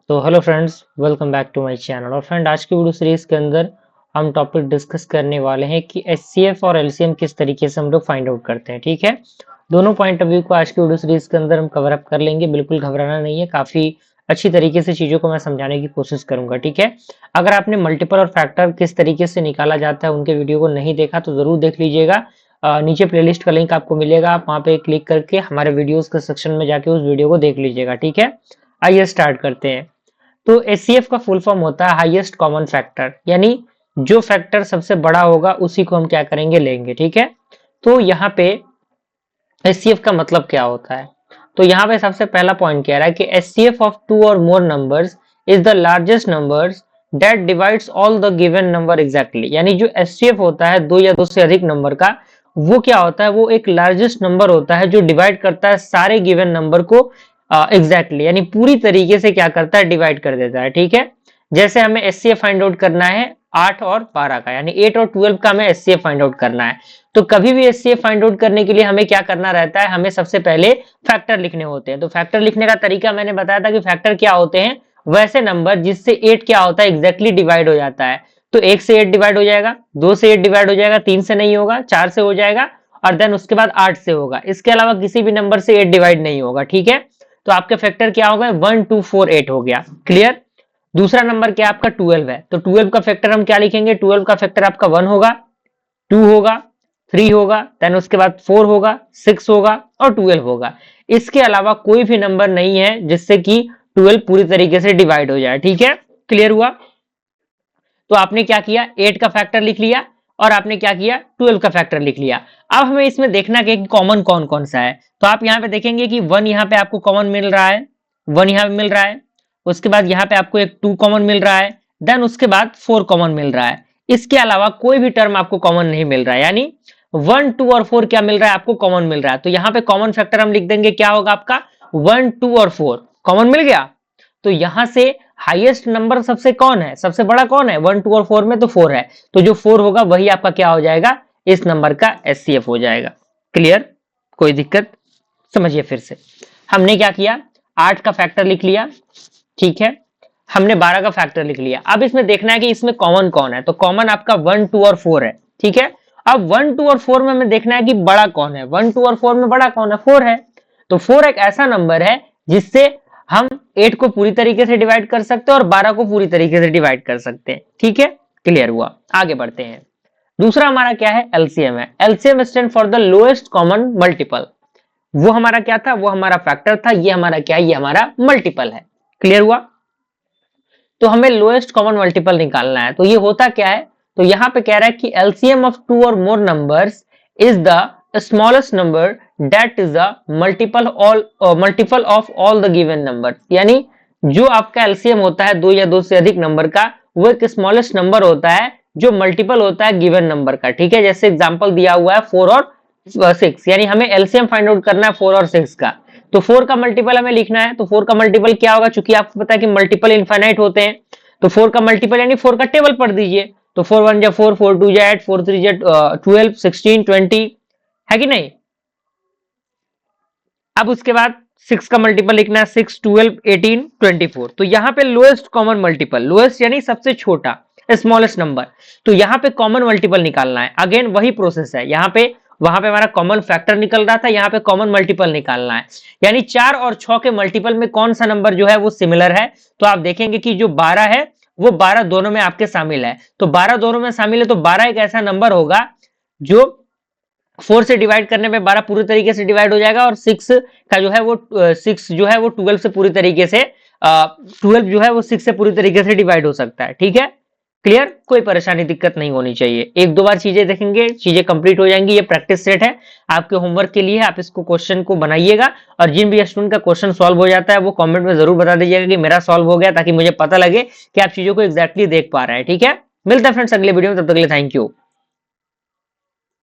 तो hello friends, welcome back to my channel. और friend, आज की वीडियो सीरीज के अंदर हम टॉपिक डिस्कस करने वाले हैं कि एचसीएफ और एलसीएम किस तरीके से हम लोग फाइंड आउट करते हैं। ठीक है, दोनों पॉइंट ऑफ व्यू को आज की वीडियो सीरीज के अंदर हम कवर अप कर लेंगे। बिल्कुल घबराना नहीं है, काफी अच्छी तरीके से चीजों को मैं समझाने की कोशिश करूंगा। ठीक है, अगर आपने मल्टीपल और फैक्टर किस तरीके से निकाला जाता है उनके वीडियो को नहीं देखा तो जरूर देख लीजिएगा। नीचे प्लेलिस्ट का लिंक आपको मिलेगा, आप वहां पे क्लिक करके हमारे वीडियोस के सेक्शन में जाके उस वीडियो को देख लीजिएगा। ठीक है, आइए स्टार्ट करते हैं। तो एचसीएफ का फुल फॉर्म होता है हाईएस्ट कॉमन फैक्टर, यानी जो फैक्टर सबसे बड़ा होगा उसी को हम क्या करेंगे, लेंगे। ठीक है, तो यहाँ पे एचसीएफ का मतलब क्या होता है, तो यहाँ पे सबसे पहला पॉइंट कह रहा है कि एचसीएफ ऑफ टू और मोर numbers is the largest numbers that divides all the given number exactly. यानी जो एचसीएफ होता है दो या दो से अधिक नंबर का, वो क्या होता है, वो एक लार्जेस्ट नंबर होता है जो डिवाइड करता है सारे गिवन नंबर को एग्जैक्टली, यानी पूरी तरीके से क्या करता है, डिवाइड कर देता है। ठीक है, जैसे हमें एचसीएफ फाइंड आउट करना है 8 और 12 का, यानी 8 और 12 का हमें एचसीएफ फाइंड आउट करना है। तो कभी भी एचसीएफ फाइंड आउट करने के लिए हमें क्या करना रहता है, हमें सबसे पहले फैक्टर लिखने होते हैं। तो फैक्टर लिखने का तरीका मैंने बताया था कि फैक्टर क्या होते हैं, वैसे नंबर जिससे 8 क्या होता है, एग्जैक्टली डिवाइड हो जाता है। तो 1 से 8 डिवाइड हो जाएगा, 2 से 8 डिवाइड हो जाएगा, 3 से नहीं होगा, 4 से हो जाएगा, और देन उसके बाद 8 से होगा। इसके अलावा किसी भी नंबर से 8 डिवाइड नहीं होगा। ठीक है, तो आपके फैक्टर क्या होगा, 1 2 4 8 हो गया। क्लियर। दूसरा नंबर क्या आपका 12 है, तो 12 का फैक्टर हम क्या लिखेंगे, 12 का फैक्टर आपका 1 होगा, 2 होगा, 3 होगा, देन उसके बाद 4 होगा, 6 होगा और 12 होगा। इसके अलावा कोई भी नंबर नहीं है जिससे कि 12 पूरी तरीके से डिवाइड हो जाए। ठीक है, क्लियर हुआ। तो आपने क्या किया, 8 का फैक्टर लिख लिया और आपने क्या किया, 12 का फैक्टर लिख लिया। अब हमें इसमें देखना कि कॉमन कौन कौन सा है। तो आप यहाँ पे देखेंगे कि 1 यहाँ पे आपको कॉमन मिल रहा है, 1 यहाँ पे मिल रहा है, उसके बाद यहाँ पे आपको एक 2 कॉमन मिल रहा है, देन उसके बाद 4 कॉमन मिल रहा है। इसके अलावा कोई भी टर्म आपको कॉमन नहीं मिल रहा है, यानी 1 2 और 4 क्या मिल रहा है, आपको कॉमन मिल रहा है। तो यहाँ पे कॉमन फैक्टर हम लिख देंगे, क्या होगा आपका, 1 2 और 4 कॉमन मिल गया। तो यहां से हाईएस्ट नंबर सबसे कौन है, सबसे बड़ा कौन है, 1 2 और 4 में तो 4 है, तो जो 4 होगा वही आपका क्या हो जाएगा, इस नंबर का एचसीएफ हो जाएगा। क्लियर, कोई दिक्कत। समझिए फिर से, हमने क्या किया, 8 का फैक्टर लिख लिया, ठीक है, हमने 12 का फैक्टर लिख लिया। अब इसमें देखना है कि इसमें कॉमन कौन है, तो कॉमन आपका 1 2 और 4 है। ठीक है, अब 1 2 और 4 में हमें देखना है कि बड़ा कौन है, 1 2 और 4 में बड़ा कौन है, 4 है। तो 4 एक ऐसा नंबर है जिससे हम 8 को पूरी तरीके से डिवाइड कर सकते हैं और 12 को पूरी तरीके से डिवाइड कर सकते हैं। ठीक है, क्लियर हुआ। आगे बढ़ते हैं। दूसरा हमारा क्या है, एलसीएम है। LCM stand for the lowest common multiple. वो हमारा क्या था, वो हमारा फैक्टर था, ये हमारा क्या है, ये हमारा मल्टीपल है। क्लियर हुआ। तो हमें लोएस्ट कॉमन मल्टीपल निकालना है। तो ये होता क्या है, तो यहां पे कह रहा है कि एलसीएम ऑफ टू और मोर numbers is the smallest number that is the multiple of all the given number. यानी जो आपका एलसीएम होता है दो या दो से अधिक नंबर का, वो एक स्मॉलेस्ट नंबर होता है जो मल्टीपल होता है गिवन नंबर का। ठीक है, जैसे एग्जांपल दिया हुआ है 4 और 6, यानी हमें एलसीएम फाइंड आउट करना है 4 और 6 का। तो 4 का मल्टीपल हमें लिखना है, तो 4 का मल्टीपल क्या होगा, चूंकि आपको पता है कि मल्टीपल इनफाइनाइट होते हैं, तो 4 का मल्टीपल यानी 4 का टेबल पढ़ दीजिए। तो 4 1 जा 4, 4 2 जा 8, 4 3 जा 12, 16 20, है कि नहीं। अब उसके बाद 6 का मल्टीपल लिखना है, 6 12 18 24। तो यहाँ पे लोएस्ट कॉमन मल्टीपल, लोएस्ट यानी सबसे छोटा, स्मॉलेस्ट नंबर, तो यहाँ पे कॉमन मल्टीपल निकालना है। अगेन वही प्रोसेस है, यहाँ पे वहां पे हमारा कॉमन फैक्टर निकल रहा था, यहाँ पे कॉमन मल्टीपल निकालना है। यानी 4 और 6 के मल्टीपल में कौन सा नंबर जो है वो सिमिलर है, तो आप देखेंगे कि जो 12 है वो 12 दोनों में आपके शामिल है। तो 12 दोनों में शामिल है, तो 12 एक ऐसा नंबर होगा जो 4 से डिवाइड करने पे 12 पूरी तरीके से डिवाइड हो जाएगा, और 6 का जो है वो 6 जो है वो 12 से पूरी तरीके से 12 जो है वो 6 से पूरी तरीके से डिवाइड हो सकता है। ठीक है, क्लियर, कोई परेशानी दिक्कत नहीं होनी चाहिए। एक दो बार चीजें देखेंगे, चीजें कंप्लीट हो जाएंगी। ये प्रैक्टिस सेट है आपके होमवर्क के लिए, आप इसको क्वेश्चन को बनाइएगा, और जिन भी स्टूडेंट का क्वेश्चन सॉल्व हो जाता है वो कमेंट में जरूर बता दीजिएगा कि मेरा सॉल्व हो गया, ताकि मुझे पता लगे कि आप चीजों को एग्जैक्टली देख पा रहे हैं। ठीक है, मिलता है फ्रेंड्स अगले वीडियो में, तब तक के लिए थैंक यू।